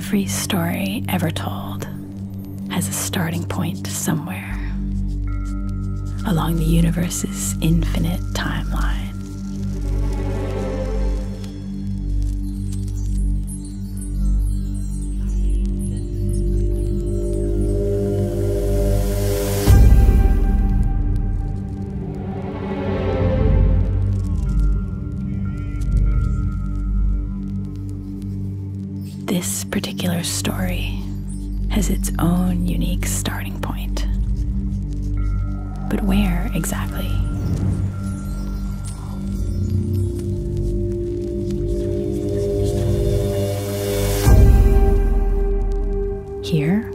Every story ever told has a starting point somewhere along the universe's infinite timeline. This particular story has its own unique starting point. But where exactly? Here?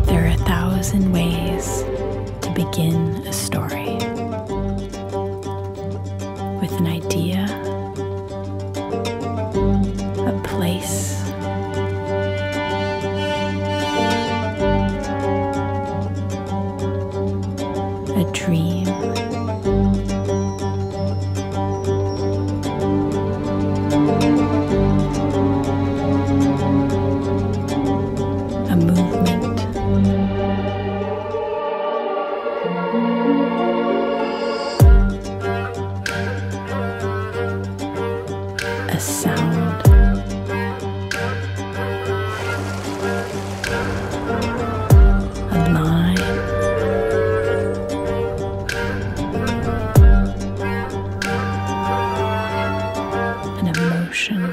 There are 1,000 ways to begin a story. With an idea, a place, a dream, a movement, a sound, a line, an emotion,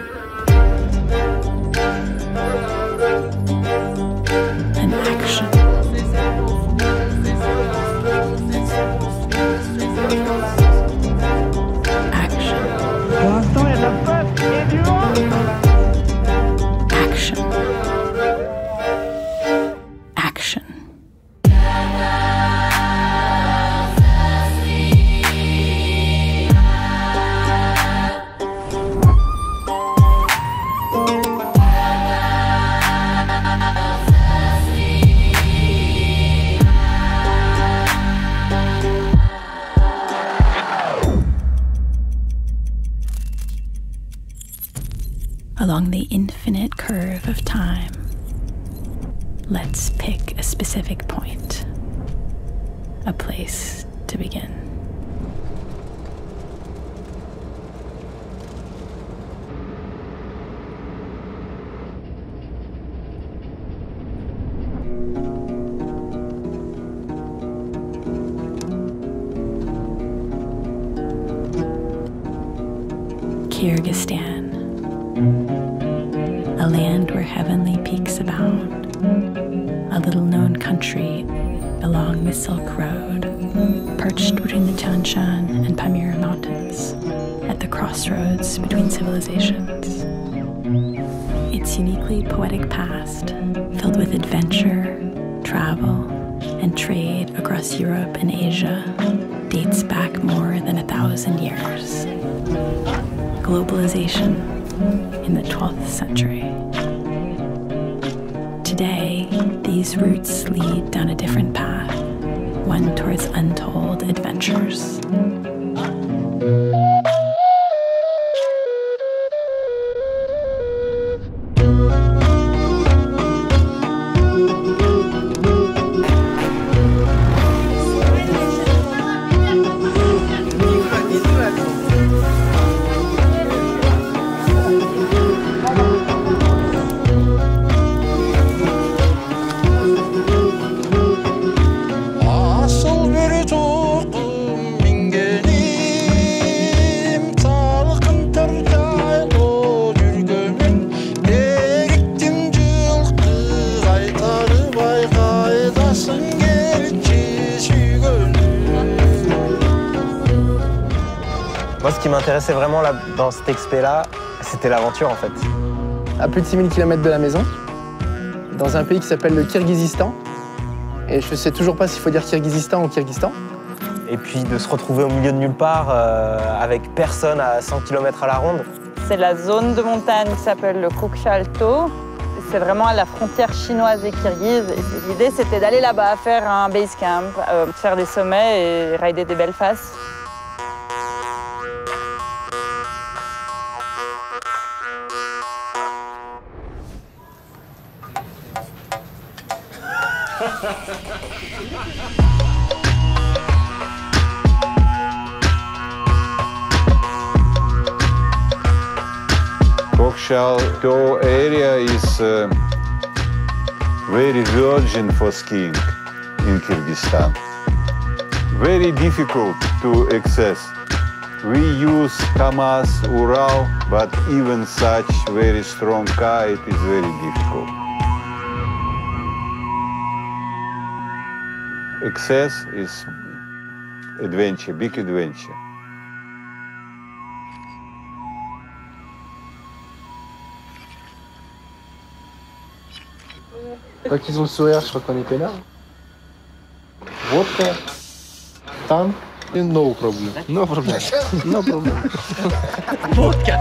an action. Action. Action. Along the infinite curve of time, let's pick a specific point, a place to begin. Kyrgyzstan, a land where heavenly peaks abound, a little-known country along the Silk Road, perched between the Tian Shan and Pamir mountains, at the crossroads between civilizations. Its uniquely poetic past, filled with adventure, travel, and trade across Europe and Asia, dates back more than 1,000 years. Globalization in the 12th century. Today, these routes lead down a different path, one towards untold adventures. Moi, ce qui m'intéressait vraiment là, dans cet expé-là, c'était l'aventure en fait. À plus de 6000 km de la maison, dans un pays qui s'appelle le Kyrgyzstan. Et je ne sais toujours pas s'il faut dire Kyrgyzstan ou Kyrgyzstan. Et puis de se retrouver au milieu de nulle part, avec personne à 100 km à la ronde. C'est la zone de montagne qui s'appelle le Kokshaal-Too. C'est vraiment à la frontière chinoise et kirghize. L'idée, c'était d'aller là-bas, faire un base camp, faire des sommets et rider des belles faces. Kokshaal-Too area is very virgin for skiing in Kyrgyzstan. Very difficult to access. We use Kamaz, Ural, but even such very strong car, it is very difficult. Access is adventure, big adventure. Quand ils ont le sourire, je crois qu'on est peinard. Vodka, tank, et no problem. No problem. No problem. Vodka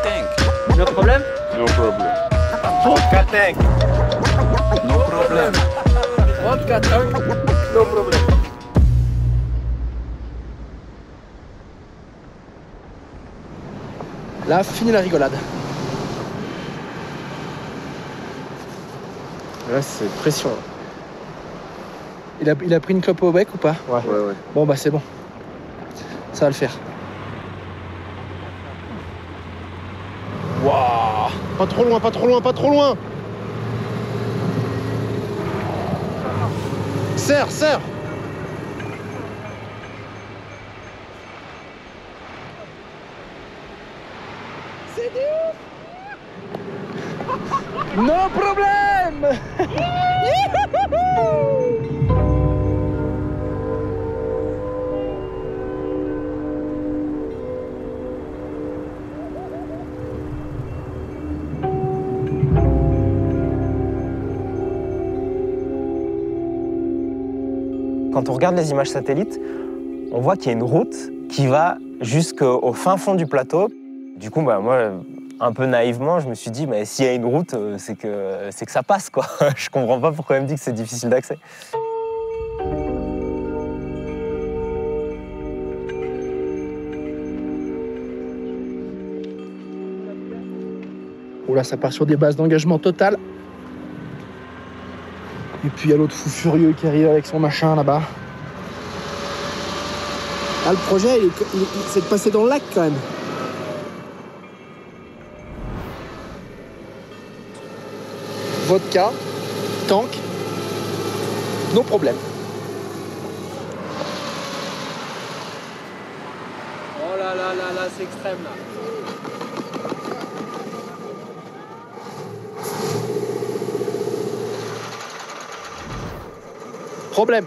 tank. No problème? No problem. Vodka tank. No problem. Vodka, tank, no problem. Là, fini la rigolade. Là, c'est pression. Il a pris une clope au bec ou pas? Ouais. Bon, bah c'est bon. Ça va le faire. Waouh! Pas trop loin, pas trop loin, pas trop loin! Serre, serre! C'est du ouf! No problème! Quand on regarde les images satellites, on voit qu'il y a une route qui va jusqu'au fin fond du plateau. Du coup, bah, moi, un peu naïvement, je me suis dit, bah, s'il y a une route, c'est que ça passe, quoi. Je comprends pas pourquoi elle me dit que c'est difficile d'accès. Oh là, ça part sur des bases d'engagement total. Et puis il y a l'autre fou furieux qui arrive avec son machin là-bas. Ah, le projet, c'est de passer dans le lac quand même. Vodka, tank, no problème. Oh là là là là, c'est extrême là. Problème.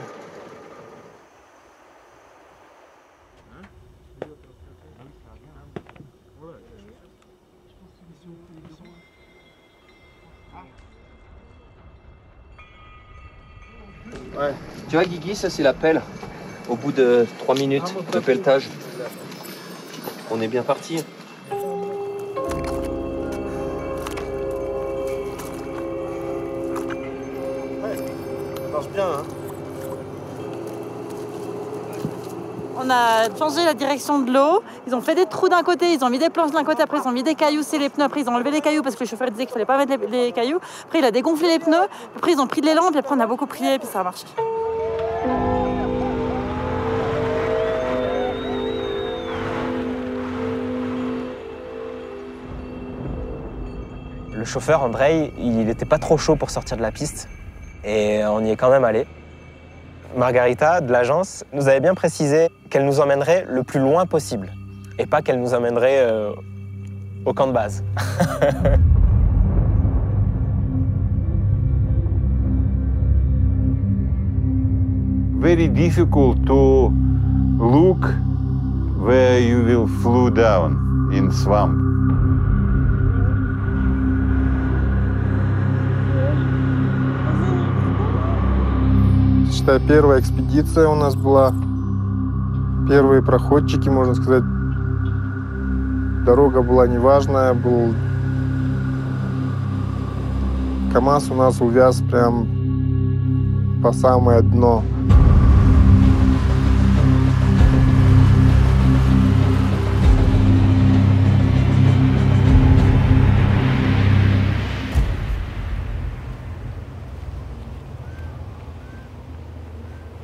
Ouais. Tu vois Guigui, ça c'est la pelle. Au bout de 3 minutes de pelletage, on est bien parti. Bien, hein. On a changé la direction de l'eau. Ils ont fait des trous d'un côté, ils ont mis des planches d'un côté, après ils ont mis des cailloux, c'est les pneus, après ils ont enlevé les cailloux parce que le chauffeur disait qu'il fallait pas mettre les cailloux. Après il a dégonflé les pneus, après ils ont pris de l'élan, puis après on a beaucoup prié, puis ça a marché. Le chauffeur, Andrei, il n'était pas trop chaud pour sortir de la piste. Et on y est quand même allé. Margarita, de l'agence, nous avait bien précisé qu'elle nous emmènerait le plus loin possible. Et pas qu'elle nous emmènerait au camp de base. Very difficult to look where you will flew down in swamp. Считай, первая экспедиция у нас была. Первые проходчики, можно сказать. Дорога была неважная, был КамАЗ у нас увяз прям по самое дно.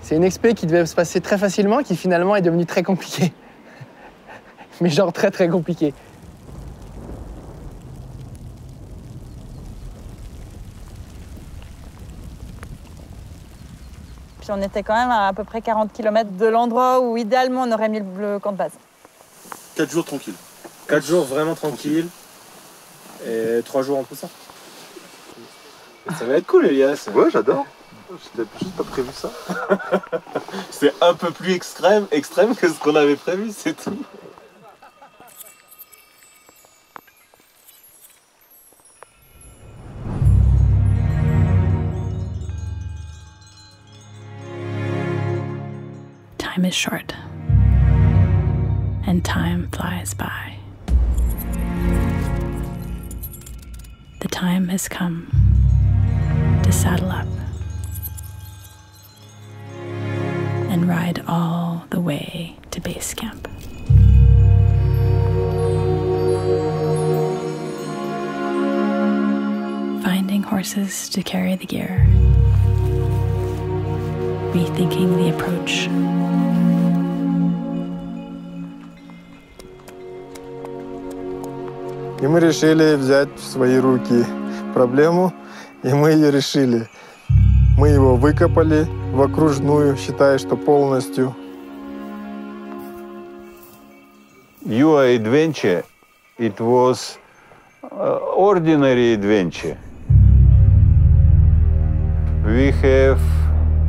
C'est une expé qui devait se passer très facilement, qui finalement est devenue très compliquée. Mais genre très très compliquée. Puis on était quand même à peu près 40 km de l'endroit où idéalement on aurait mis le camp de base. 4 jours tranquilles. 4 jours vraiment tranquilles. Et 3 jours en poussant. Ça va être cool, Hélias. Ouais, j'adore. J'étais juste pas prévu ça. C'est un peu plus extrême que ce qu'on avait prévu, c'est tout. Time is short, and time flies by. The time has come to saddle up and ride all the way to base camp. Finding horses to carry the gear, rethinking the approach. И мы решили взять в свои руки проблему, и мы ее решили. Мы его выкопали в окружную, считая, что полностью. Your adventure, it was ordinary adventure. We have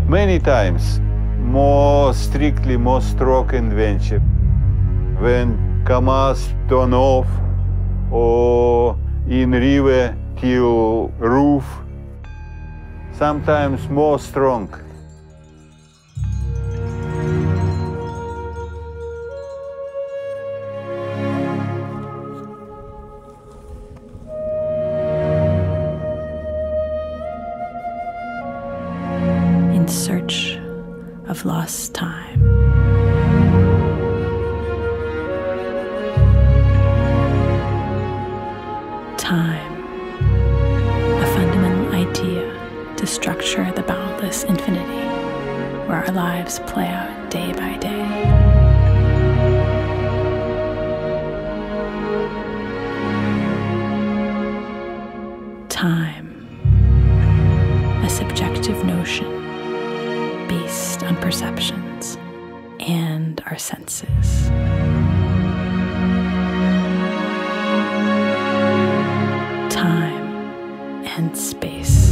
many times more strictly, more stroke adventure. When КамАЗ turn off or in river till roof, sometimes more strong. In search of lost time. Time, a fundamental idea to structure the boundless infinity where our lives play out day by day. Time, a subjective notion based on perceptions and our senses. Time and space.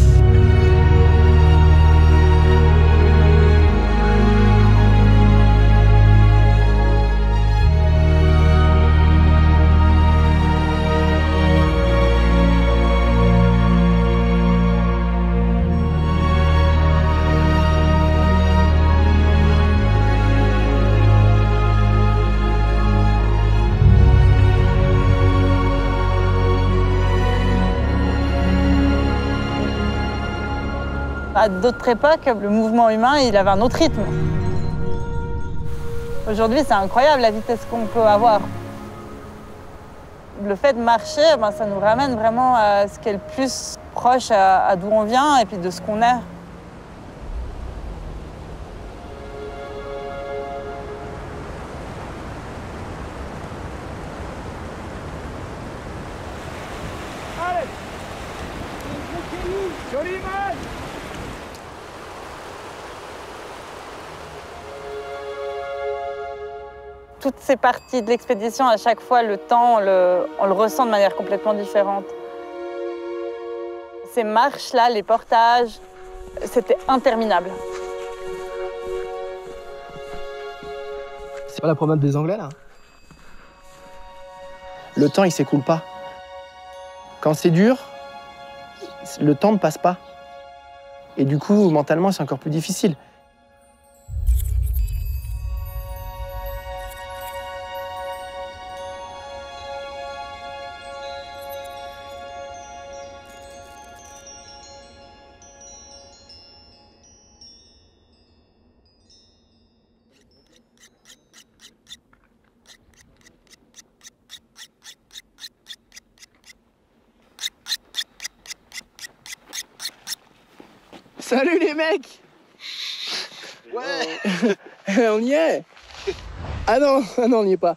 À d'autres époques, le mouvement humain, il avait un autre rythme. Aujourd'hui, c'est incroyable la vitesse qu'on peut avoir. Le fait de marcher, ça nous ramène vraiment à ce qui est le plus proche à d'où on vient et puis de ce qu'on est. Toutes ces parties de l'expédition, à chaque fois, le temps, on le ressent de manière complètement différente. Ces marches-là, les portages, c'était interminable. C'est pas la promenade des Anglais, là? Le temps, il s'écoule pas. Quand c'est dur, le temps ne passe pas. Et du coup, mentalement, c'est encore plus difficile. Salut les mecs. Ouais. On y est. Ah non, on n'y est pas.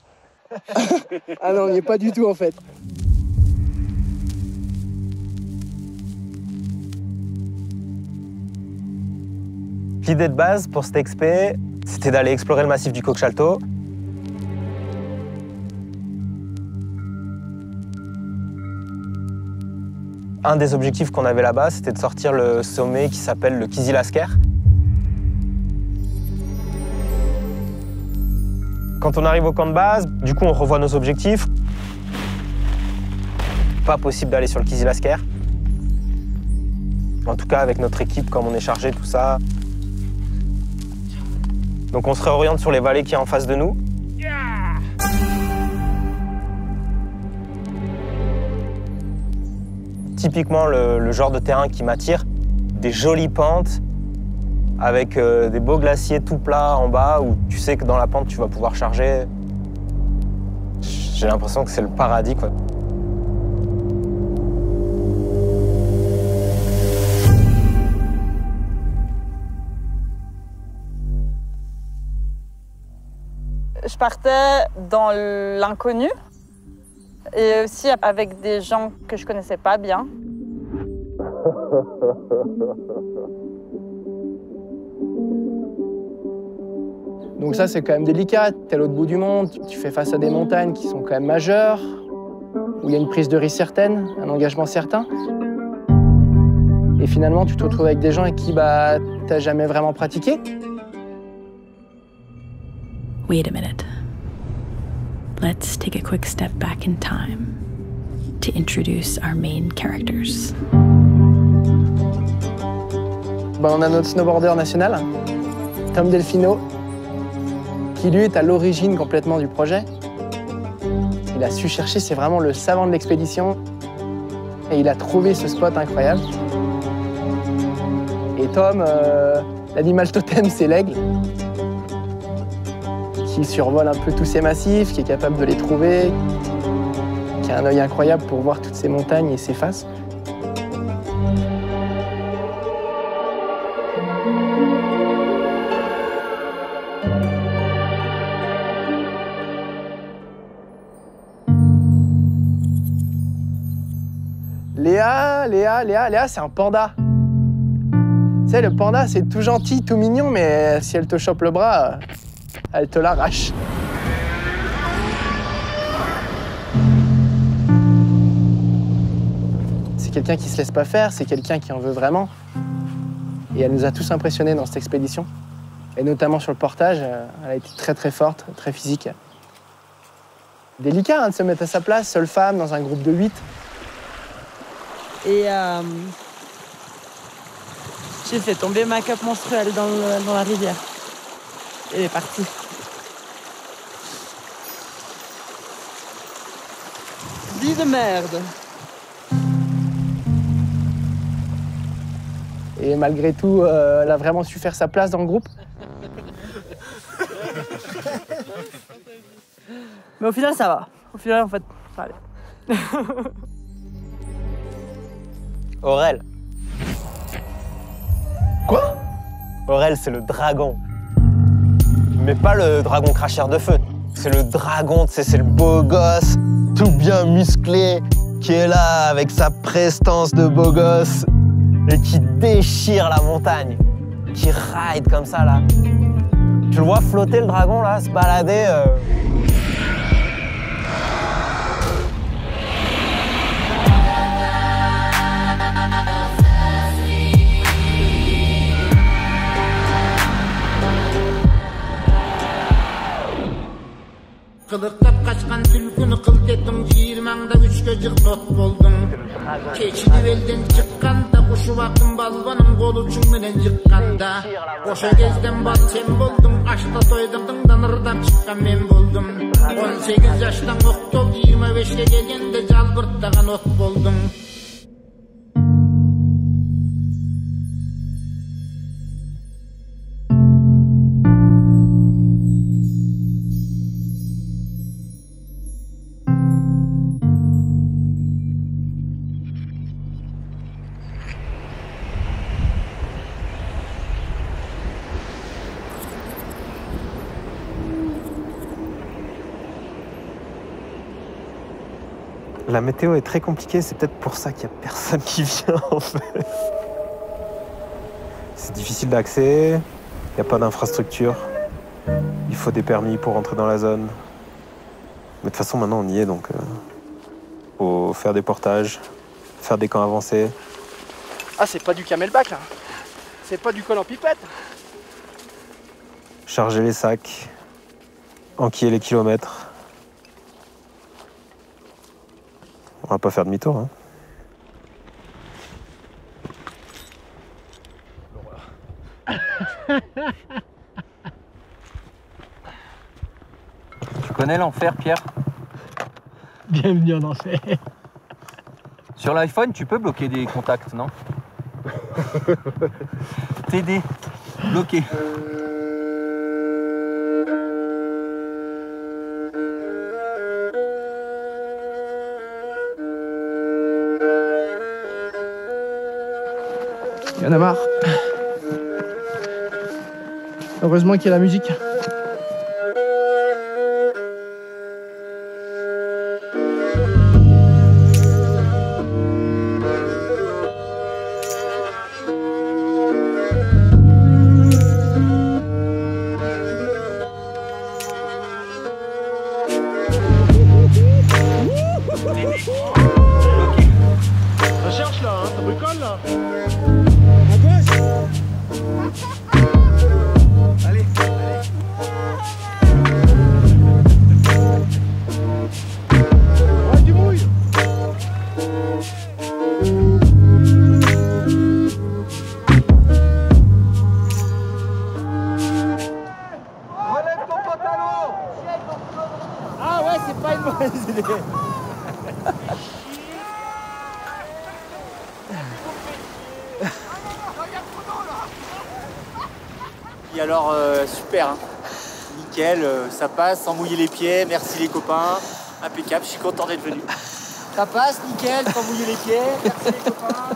Ah non, on n'y est pas du tout en fait. L'idée de base pour cette expé, c'était d'aller explorer le massif du Kokshaal-Too. Un des objectifs qu'on avait là-bas, c'était de sortir le sommet qui s'appelle le Kyrgyzstan. Quand on arrive au camp de base, du coup on revoit nos objectifs. Pas possible d'aller sur le Kyrgyzstan. En tout cas avec notre équipe, comme on est chargé, tout ça. Donc on se réoriente sur les vallées qui est en face de nous. Typiquement le genre de terrain qui m'attire, des jolies pentes avec des beaux glaciers tout plats en bas où tu sais que dans la pente tu vas pouvoir charger. J'ai l'impression que c'est le paradis, quoi. Je partais dans l'inconnu et aussi avec des gens que je connaissais pas bien. Donc ça, c'est quand même délicat. T'es à l'autre bout du monde, tu fais face à des montagnes qui sont quand même majeures, où il y a une prise de risque certaine, un engagement certain. Et finalement, tu te retrouves avec des gens avec qui t'as jamais vraiment pratiqué. Wait a minute. Let's take a quick step back in time to introduce our main characters. On a notre snowboarder national, Thomas Delfino, qui lui est à l'origine complètement du projet. Il a su chercher, c'est vraiment le savant de l'expédition. Et il a trouvé ce spot incroyable. Et Tom, l'animal totem, c'est l'aigle, qui survole un peu tous ces massifs, qui est capable de les trouver, qui a un œil incroyable pour voir toutes ces montagnes et ces faces. Léa, c'est un panda. Tu sais, le panda, c'est tout gentil, tout mignon, mais si elle te chope le bras, elle te l'arrache. C'est quelqu'un qui se laisse pas faire, c'est quelqu'un qui en veut vraiment. Et elle nous a tous impressionnés dans cette expédition. Et notamment sur le portage, elle a été très très forte, très physique. Délicat de se mettre à sa place, seule femme, dans un groupe de 8. Et j'ai fait tomber ma cape menstruelle dans la rivière. Et elle est partie. Vie de merde. Et malgré tout, elle a vraiment su faire sa place dans le groupe. Mais au final, ça va. Au final, en fait, ça allait. Aurel. Quoi? Aurel, c'est le dragon. Mais pas le dragon cracheur de feu. C'est le dragon, tu sais, c'est le beau gosse, tout bien musclé, qui est là avec sa prestance de beau gosse et qui déchire la montagne, qui ride comme ça, là. Tu le vois flotter, le dragon, là, se balader. Kılıktap kaçkan tülkünü kılt ettim, Çiğirmanda üçke cık tot boldum. Keçili belden çıkkanda, kuşu baktım balvanım, kolu çüngmenen çıkkanda. Koşa gezden bal sen boldum, aşta toydum, danırdan çıkkan men boldum. 18 yaştan oktol, 25'te gelgende jalbırttagan ot boldum. La météo est très compliquée, c'est peut-être pour ça qu'il n'y a personne qui vient en fait. C'est difficile d'accès, il n'y a pas d'infrastructure. Il faut des permis pour rentrer dans la zone. Mais de toute façon, maintenant, on y est, donc faut faire des portages, faire des camps avancés. Ah, c'est pas du camelback, là. C'est pas du col en pipette. Charger les sacs, enquiller les kilomètres. On va pas faire demi-tour, hein. Tu connais l'enfer, Pierre? Bienvenue en enfer. Sur l'iPhone, tu peux bloquer des contacts, non? TD, bloqué. Il y en a marre. Heureusement qu'il y a la musique. Ça cherche là, hein, ça bricole là. Et alors, super, hein. Nickel, ça passe sans mouiller les pieds, merci les copains, impeccable, je suis content d'être venu. Ça passe, nickel, sans mouiller les pieds, merci les copains.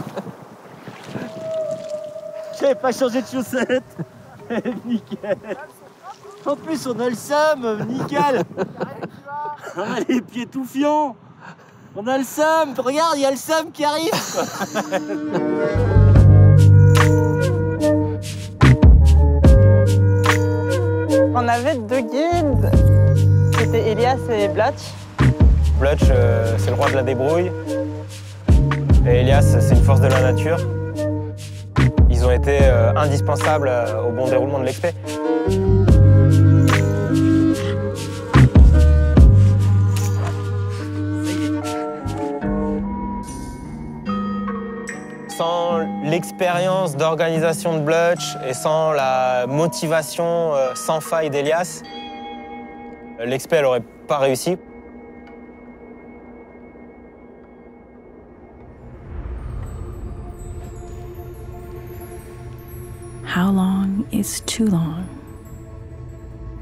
J'avais pas changé de chaussettes, nickel. En plus, on a le seum, nickel. On a les pieds tout fiants. On a le seum, regarde, il y a le seum qui arrive. On avait deux guides, c'était Hélias et Blatch. Blatch, c'est le roi de la débrouille. Et Hélias, c'est une force de la nature. Ils ont été indispensables au bon déroulement de l'expé. Sans l'expérience d'organisation de Blatch et sans la motivation sans faille d'Hélias, l'expé, elle n'aurait pas réussi. How long is too long?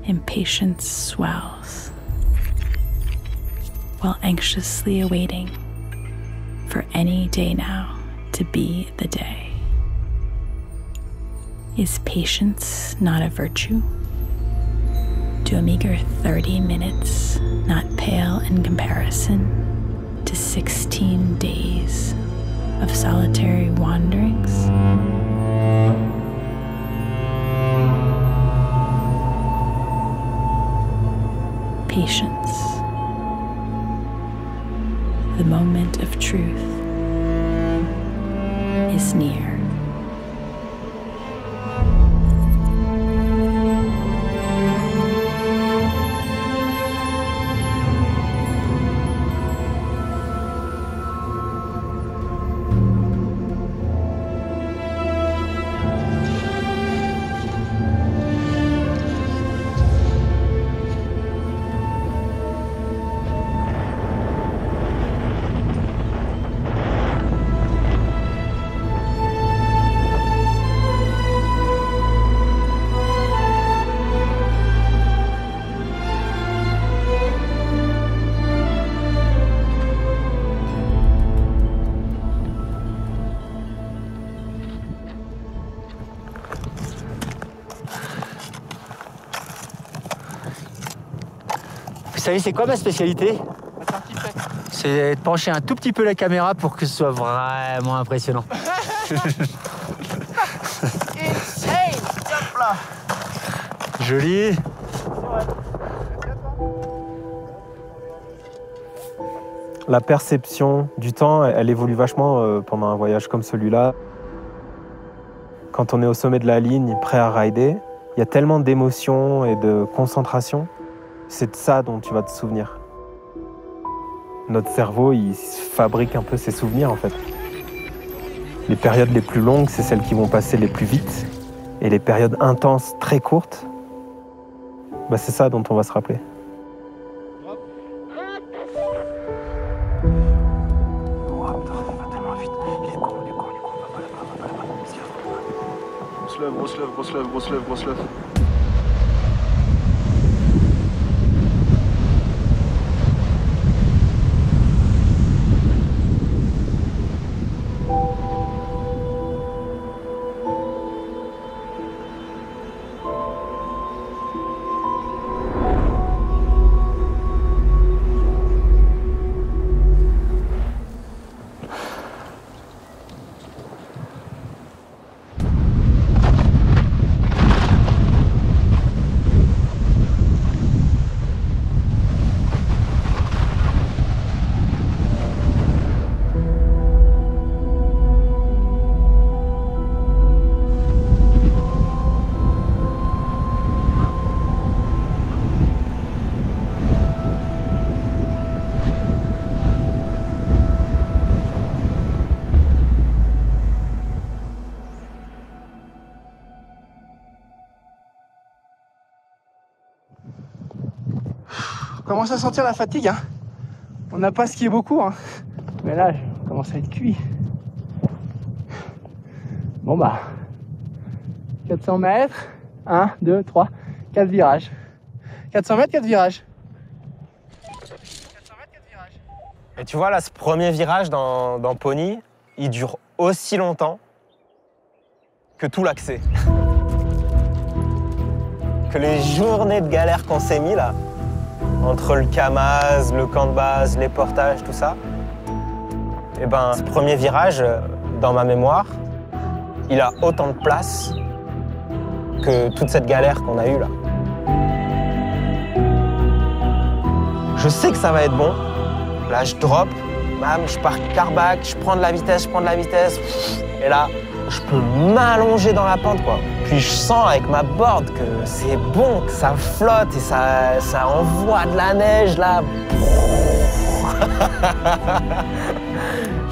Impatience swells, while anxiously awaiting for any day now to be the day. Is patience not a virtue? Do a meager 30 minutes not pale in comparison to 16 days of solitary wanderings? Patience. The moment of truth is near. Vous savez, c'est quoi ma spécialité? C'est de pencher un tout petit peu la caméra pour que ce soit vraiment impressionnant. Insane! Hop là! Joli. La perception du temps, elle évolue vachement pendant un voyage comme celui-là. Quand on est au sommet de la ligne, prêt à rider, il y a tellement d'émotions et de concentration. C'est de ça dont tu vas te souvenir. Notre cerveau, il fabrique un peu ses souvenirs, en fait. Les périodes les plus longues, c'est celles qui vont passer les plus vite. Et les périodes intenses, très courtes, bah, c'est ça dont on va se rappeler. Grosse lèvre. On commence à sentir la fatigue, hein. On n'a pas skié beaucoup, hein. Mais là, je commence à être cuit. Bon bah, 400 mètres, 1, 2, 3, 4 virages. 400 mètres, 4 virages. Et tu vois, là, ce premier virage dans Pony, il dure aussi longtemps que tout l'accès. Que les journées de galère qu'on s'est mis, là, entre le Kamaz, le camp de base, les portages, tout ça, et ben, ce premier virage, dans ma mémoire, il a autant de place que toute cette galère qu'on a eue, là. Je sais que ça va être bon. Là, je drop, bam, je pars carbac, je prends de la vitesse, et là, je peux m'allonger dans la pente, quoi. Puis je sens avec ma board que c'est bon, que ça flotte et ça envoie de la neige, là.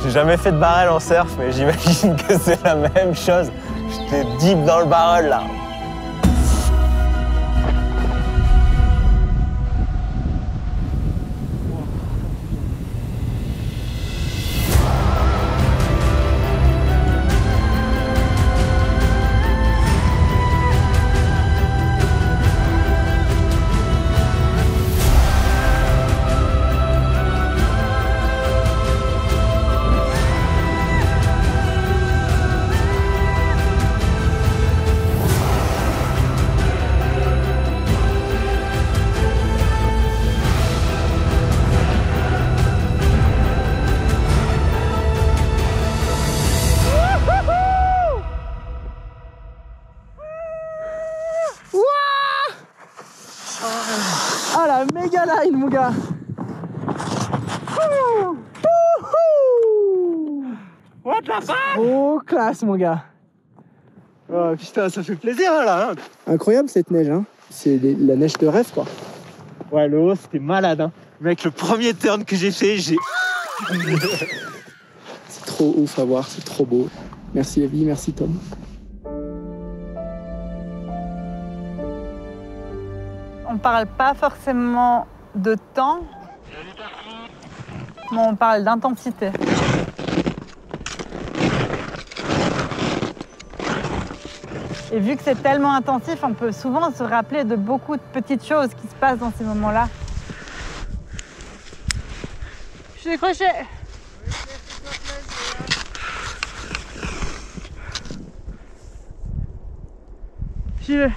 J'ai jamais fait de barrel en surf, mais j'imagine que c'est la même chose. J'étais deep dans le barrel, là. Ah la méga line mon gars. What the fuck? Oh classe mon gars. Oh putain, ça fait plaisir là, hein. Incroyable cette neige, hein. C'est la neige de rêve quoi. Ouais, le haut c'était malade, hein. Mec, le premier turn que j'ai fait, j'ai... C'est trop ouf à voir, c'est trop beau. Merci Evie, merci Tom. On parle pas forcément de temps, mais on parle d'intensité. Et vu que c'est tellement intensif, on peut souvent se rappeler de beaucoup de petites choses qui se passent dans ces moments-là. Je suis décrochée. J'y vais.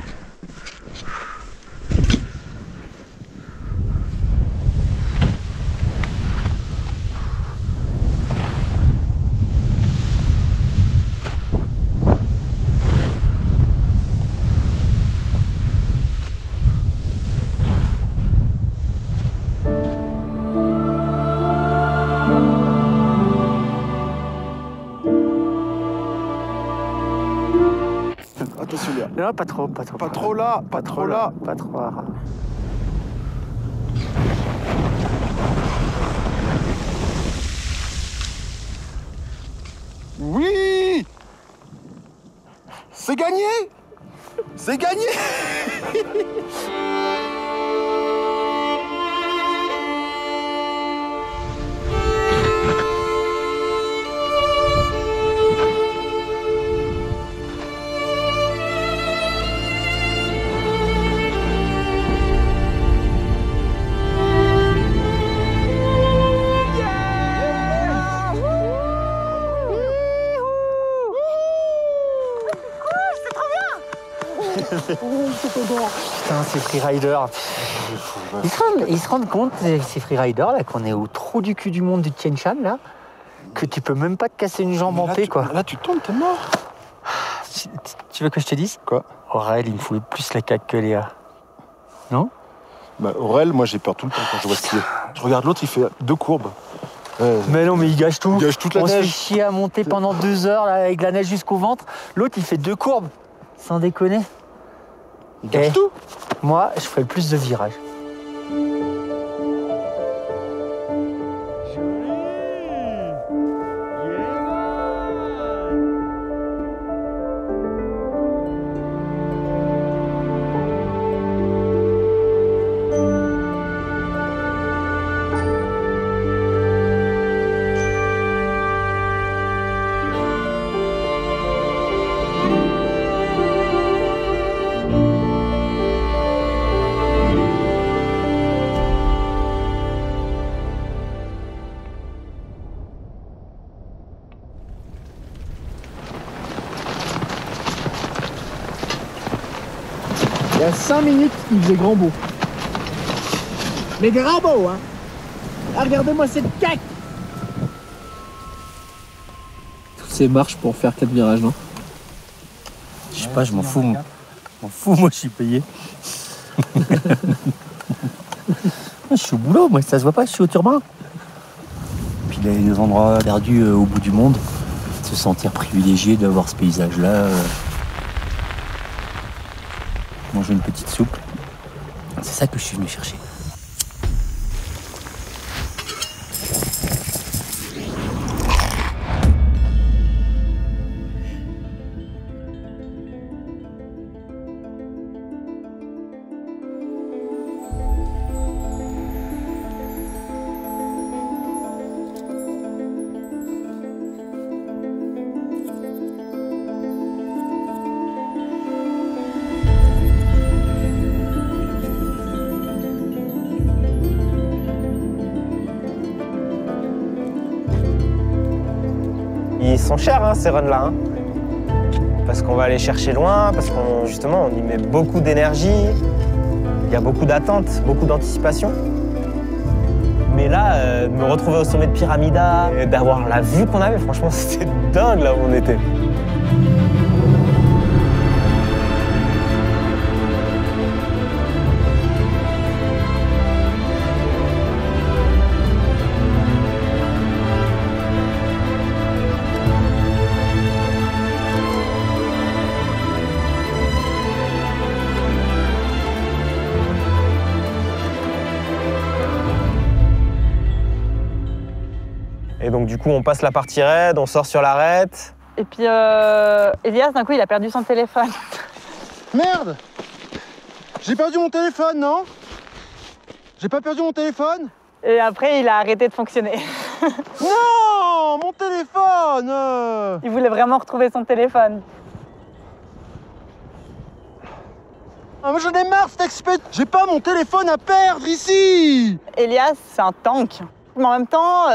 Non, pas trop, pas trop. Pas trop là, pas trop là. Pas trop là. Oui! C'est gagné! C'est gagné! Putain, ces freeriders. Ils se rendent compte, ces freeriders, là, qu'on est au trou du cul du monde du Tien Shan, là, que tu peux même pas te casser une jambe en paix, quoi. Là, tu tombes, t'es mort. Tu veux que je te dise? Quoi? Aurel, il me fout plus la caque que Léa. Non? Bah, Aurel, moi, j'ai peur tout le temps quand je vois skier. Je regarde l'autre, il fait 2 courbes. Mais non, mais il gâche tout. Il gâche toute la On neige. se fait chier à monter pendant 2 heures, là, avec la neige jusqu'au ventre. L'autre, il fait 2 courbes. Sans déconner. Il gâche tout. Moi, je ferais plus de virages. Il y a 5 minutes, il faisait grand beau. Mais grand beau, hein. Ah, regardez-moi cette caque. Toutes ces marches pour faire 4 virages, non? Je sais pas, je m'en fous. Moi, je suis payé. Je suis au boulot, moi, ça se voit pas, je suis au turbin. Puis les endroits perdus au bout du monde, se sentir privilégié d'avoir ce paysage-là. Manger une petite soupe, c'est ça que je suis venu chercher. Ils sont chers, hein, ces runs-là. Hein. Parce qu'on va aller chercher loin, parce qu'on justement, on y met beaucoup d'énergie. Il y a beaucoup d'attentes, beaucoup d'anticipation. Mais là, de me retrouver au sommet de Pyramida, et d'avoir la vue qu'on avait, franchement, c'était dingue là où on était. Et donc du coup, on passe la partie raide, on sort sur l'arête. Et puis Hélias, d'un coup, il a perdu son téléphone. Merde! J'ai perdu mon téléphone, non? J'ai pas perdu mon téléphone? Et après, il a arrêté de fonctionner. Non! Mon téléphone! Il voulait vraiment retrouver son téléphone. Ah, moi j'en ai marre cet expert! J'ai pas mon téléphone à perdre ici! Hélias, c'est un tank. Mais en même temps,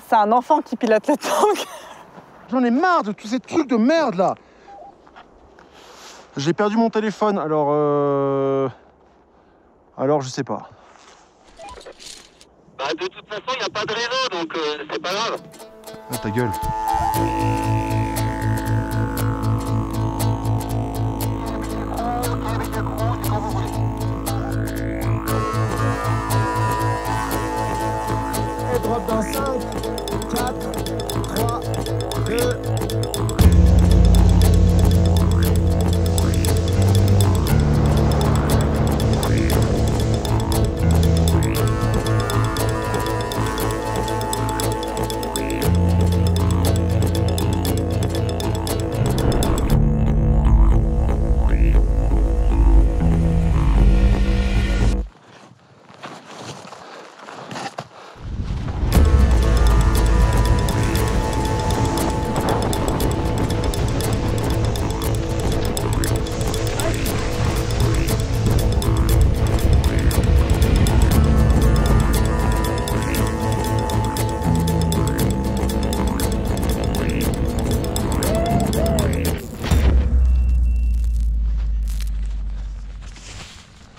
c'est un enfant qui pilote le tank. J'en ai marre de tous ces trucs de merde là! J'ai perdu mon téléphone, alors je sais pas. Bah de toute façon, il n'y a pas de réseau, donc c'est pas grave. Ah ta gueule. Drop dans 5, 4, 3, 2...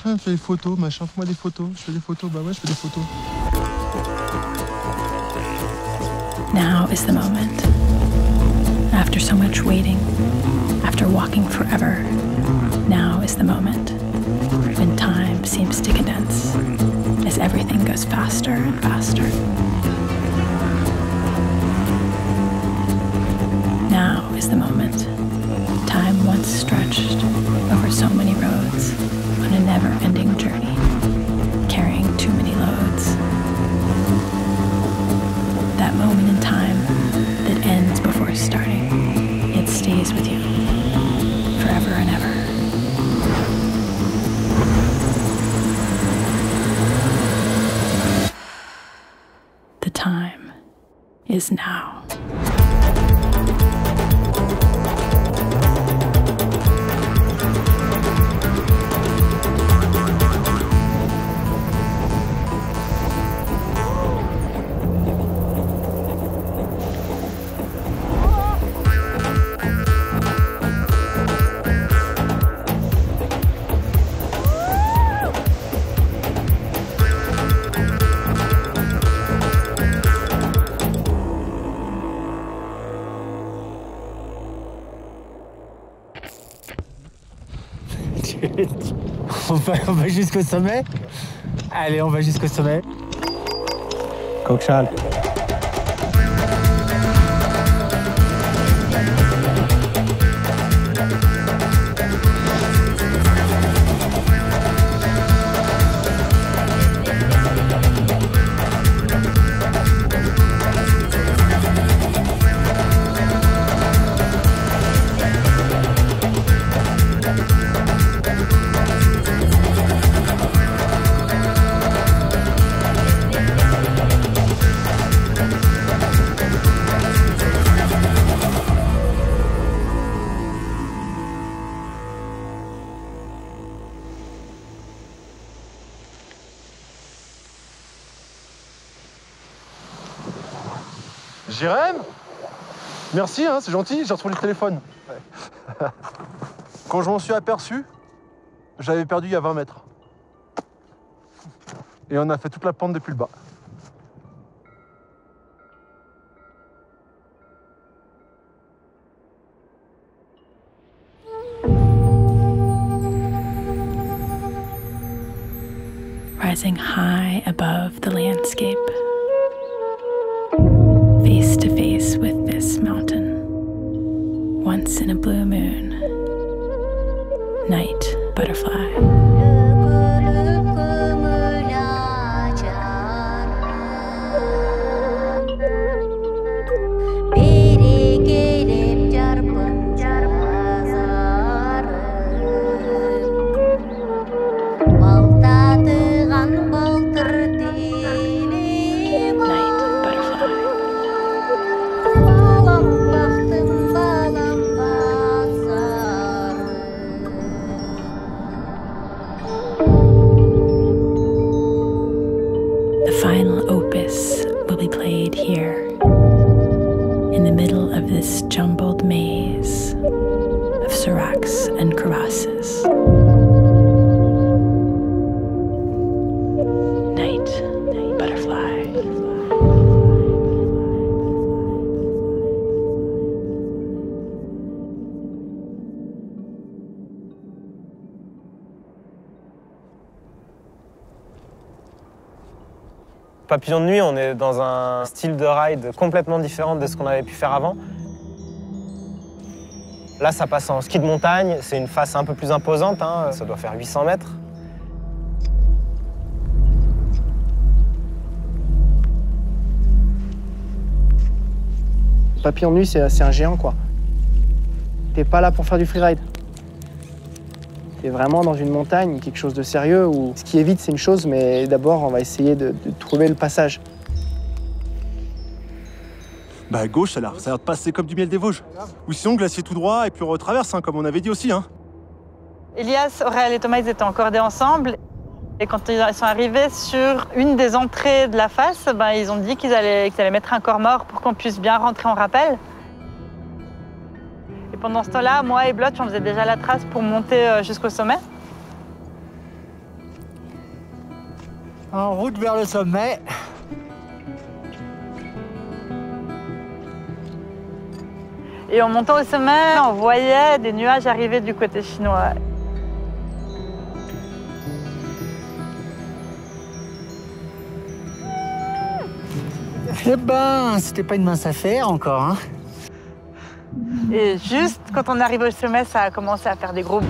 Ah, fais des photos, machin, fais-moi des photos. Je fais des photos, bah ouais, je fais des photos. Now is the moment. After so much waiting, after walking forever, now is the moment when time seems to condense as everything goes faster and faster. Now is the moment. Time once stretched over so many roads on a never-ending journey, carrying too many loads. That moment in time that ends before starting, it stays with you forever and ever. The time is now. On va jusqu'au sommet. Allez, on va jusqu'au sommet. Kokshaal. Jérém, merci, hein, c'est gentil, j'ai retrouvé le téléphone. Ouais. Quand je m'en suis aperçu, j'avais perdu il y a 20 mètres. Et on a fait toute la pente depuis le bas. Rising high above the landscape, face to face with this mountain. Once in a blue moon, night butterfly. Jumbled maze of seracs and crevasses. Night butterfly. Papillon de nuit, on est dans un style de ride complètement différent de ce qu'on avait pu faire avant. Là, ça passe en ski de montagne, c'est une face un peu plus imposante, hein. Ça doit faire 800 mètres. Papillon de nuit, c'est un géant, quoi. T'es pas là pour faire du freeride. T'es vraiment dans une montagne, quelque chose de sérieux, où ce qui est vite, c'est une chose, mais d'abord, on va essayer de trouver le passage. Bah à gauche, ça a l'air de passer comme du miel des Vosges. Ou sinon, glacier tout droit, et puis on retraverse, hein, comme on avait dit aussi. Hein. Hélias, Aurélien et Thomas, ils étaient encordés ensemble. Et quand ils sont arrivés sur une des entrées de la face, ben, ils ont dit qu'ils allaient mettre un corps mort pour qu'on puisse bien rentrer en rappel. Et pendant ce temps-là, moi et Blotch, on faisait déjà la trace pour monter jusqu'au sommet. En route vers le sommet. Et en montant au sommet, on voyait des nuages arriver du côté chinois. Eh ben, c'était pas une mince affaire encore, hein. Et juste quand on arrive au sommet, ça a commencé à faire des gros...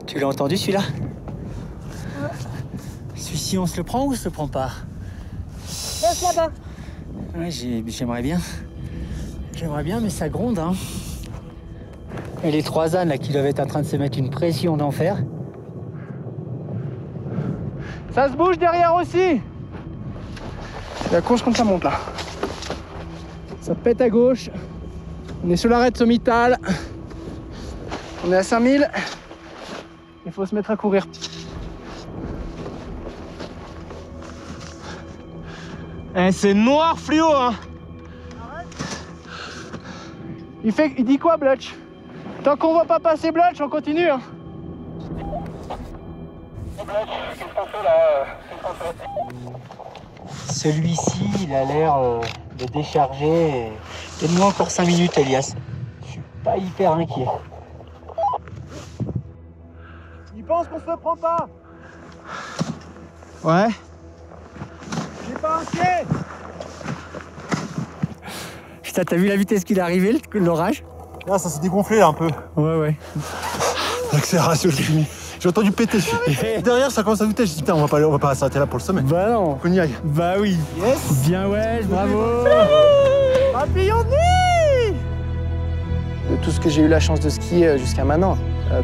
Tu l'as entendu celui-là? Celui-ci, on se le prend ou on se le prend pas? Laisse là-bas. Ouais, j'aimerais bien. J'aimerais bien, mais ça gronde, hein. Et les trois ânes là qui doivent être en train de se mettre une pression d'enfer. Ça se bouge derrière aussi. La course comme ça monte là. Ça pète à gauche. On est sur l'arête sommitale. On est à 5000. Il faut se mettre à courir. Eh, c'est noir fluo, hein. Il dit quoi, Blutch? Tant qu'on voit pas passer Blutch, on continue, hein. Celui-ci, il a l'air de décharger. Donne-moi encore 5 minutes, Hélias. Je suis pas hyper inquiet. Il pense qu'on se le prend pas. Ouais. Je suis pas inquiet. Putain, t'as vu la vitesse qu'il est arrivé, l'orage? Là, ça s'est dégonflé là un peu. Ouais. L'accélération, j'ai fini. J'ai entendu péter. Derrière, ça commence à douter. Je dis, putain, on va pas s'arrêter là pour le sommet. Bah non. Qu'on y aille. Bah oui. Yes. Bien ouais, bravo. Papillon de nuit. De tout ce que j'ai eu la chance de skier jusqu'à maintenant,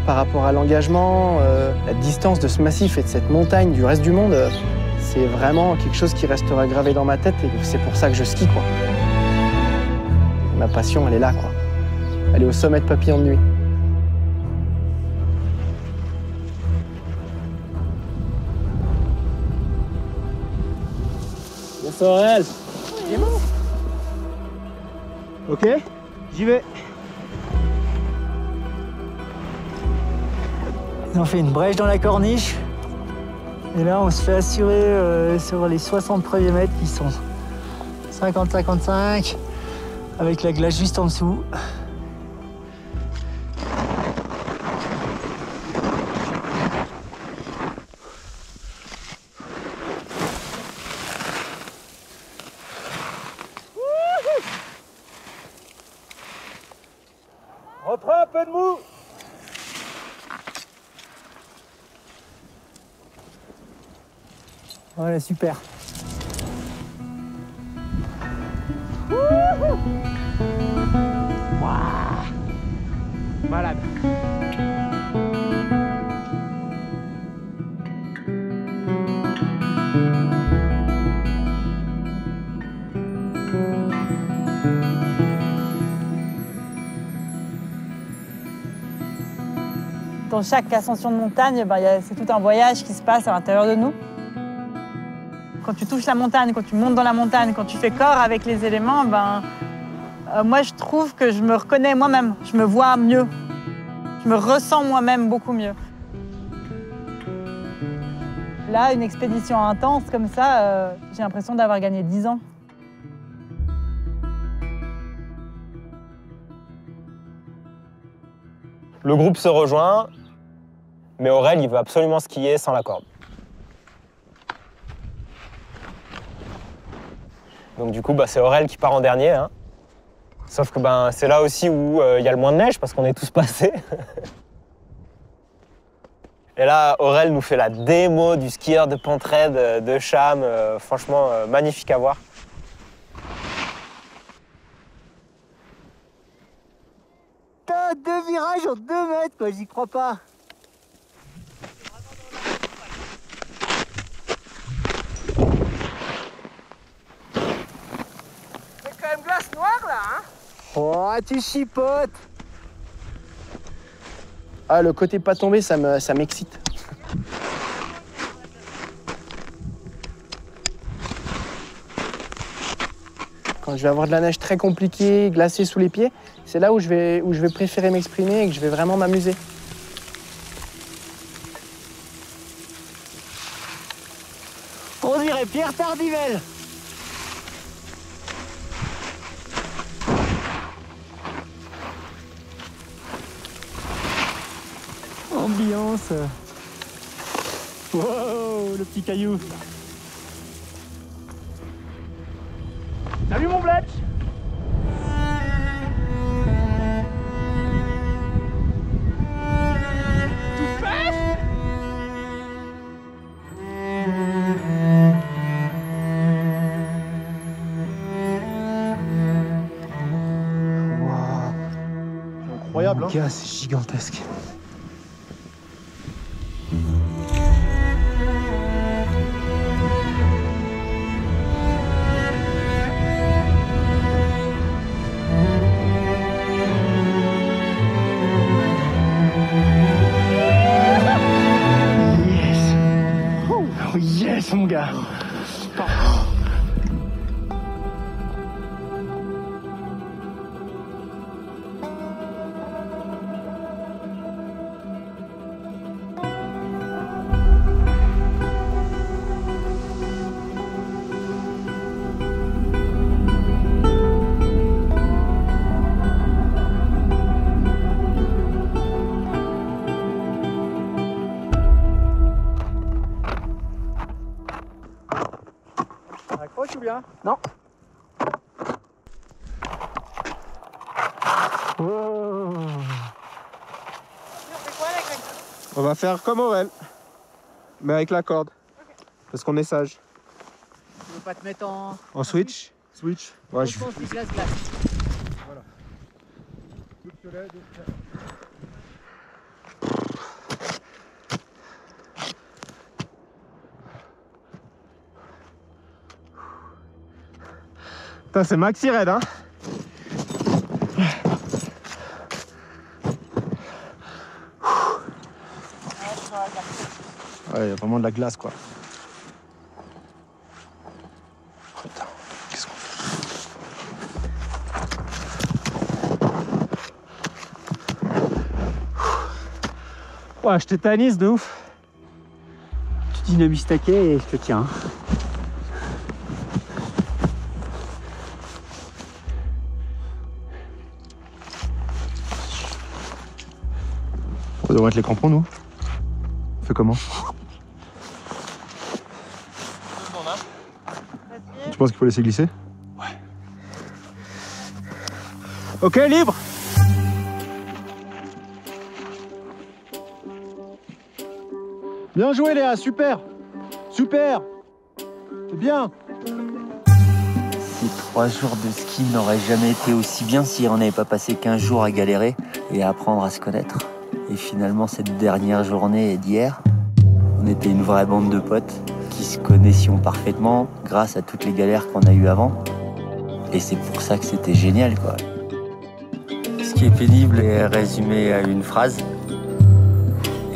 par rapport à l'engagement, la distance de ce massif et de cette montagne du reste du monde, c'est vraiment quelque chose qui restera gravé dans ma tête et c'est pour ça que je skie, quoi. Ma passion, elle est là, quoi. Elle est au sommet de Papillon de nuit. Aurel. Il est bon. Ok, j'y vais. On fait une brèche dans la corniche. Et là, on se fait assurer sur les 60 premiers mètres qui sont 50-55, avec la glace juste en dessous. Reprends un peu de mou. Voilà, super. Waouh. Malade. Dans chaque ascension de montagne, c'est tout un voyage qui se passe à l'intérieur de nous. Quand tu touches la montagne, quand tu montes dans la montagne, quand tu fais corps avec les éléments, moi je trouve que je me reconnais moi-même, je me vois mieux, je me ressens moi-même beaucoup mieux. Là, une expédition intense comme ça, j'ai l'impression d'avoir gagné 10 ans. Le groupe se rejoint, mais Aurel, il veut absolument skier sans la corde. Donc du coup, c'est Aurel qui part en dernier, hein. Sauf que c'est là aussi où il y a le moins de neige, parce qu'on est tous passés. Et là, Aurel nous fait la démo du skieur de pente raide de Cham. Franchement, magnifique à voir. Putain, 2 virages en 2 mètres, quoi, j'y crois pas. C'est quand même glace noire là, hein. Oh, tu chipotes. Ah, le côté pas tombé, ça m'excite. Quand je vais avoir de la neige très compliquée, glacée sous les pieds, c'est là où je vais préférer m'exprimer et que je vais vraiment m'amuser. Pierre Tardivelle. Ambiance. Wow, le petit caillou. Salut mon Bletch. Incroyable, hein. Gars, c'est gigantesque. Yes! Oh yes, mon gars! Accroche ou bien? Non. Oh. On va faire comme Aurel, mais avec la corde, parce qu'on est sage. Tu veux pas te mettre En switch? Switch. Ouais, je pense glace. Voilà. Putain, c'est maxi raide, hein. Ouais, il y a vraiment de la glace, quoi. Putain, qu'est-ce qu'on fait? Ouais, je tétanise de ouf. Tu dynamises ta quai et je te tiens. On devrait mettre les crampons, nous. On fait comment? Tu penses qu'il faut laisser glisser? Ouais. Ok, libre. Bien joué, Léa, super! Super! C'est bien! Ces 3 jours de ski n'auraient jamais été aussi bien si on n'avait pas passé 15 jours à galérer et à apprendre à se connaître. Et finalement, cette dernière journée d'hier, on était une vraie bande de potes qui se connaissions parfaitement grâce à toutes les galères qu'on a eues avant. Et c'est pour ça que c'était génial, quoi. Ce qui est pénible est résumé à une phrase.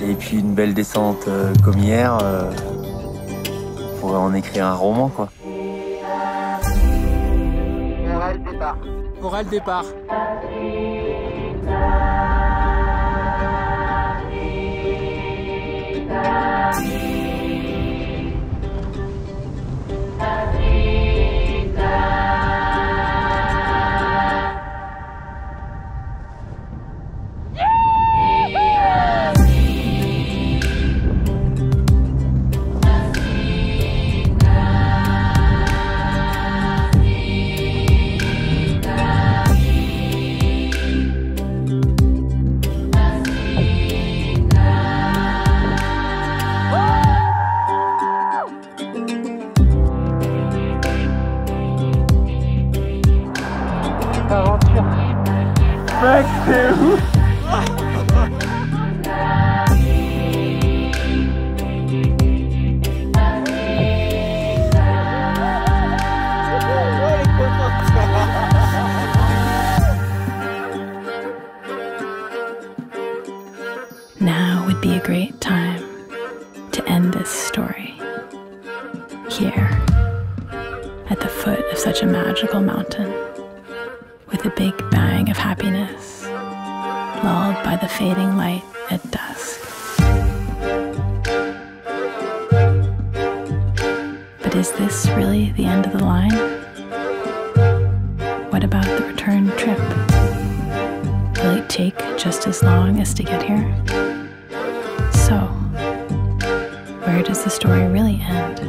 Et puis une belle descente comme hier, on pourrait en écrire un roman, quoi. Oral départ. Oral départ. Mec, c'est ouf. Now would be a great time to end this story. Here, at the foot of such a magical mountain, with a big bang of happiness, lulled by the fading light at dusk. But is this really the end of the line? What about the return trip? Will it take just as long as to get here? So, where does the story really end?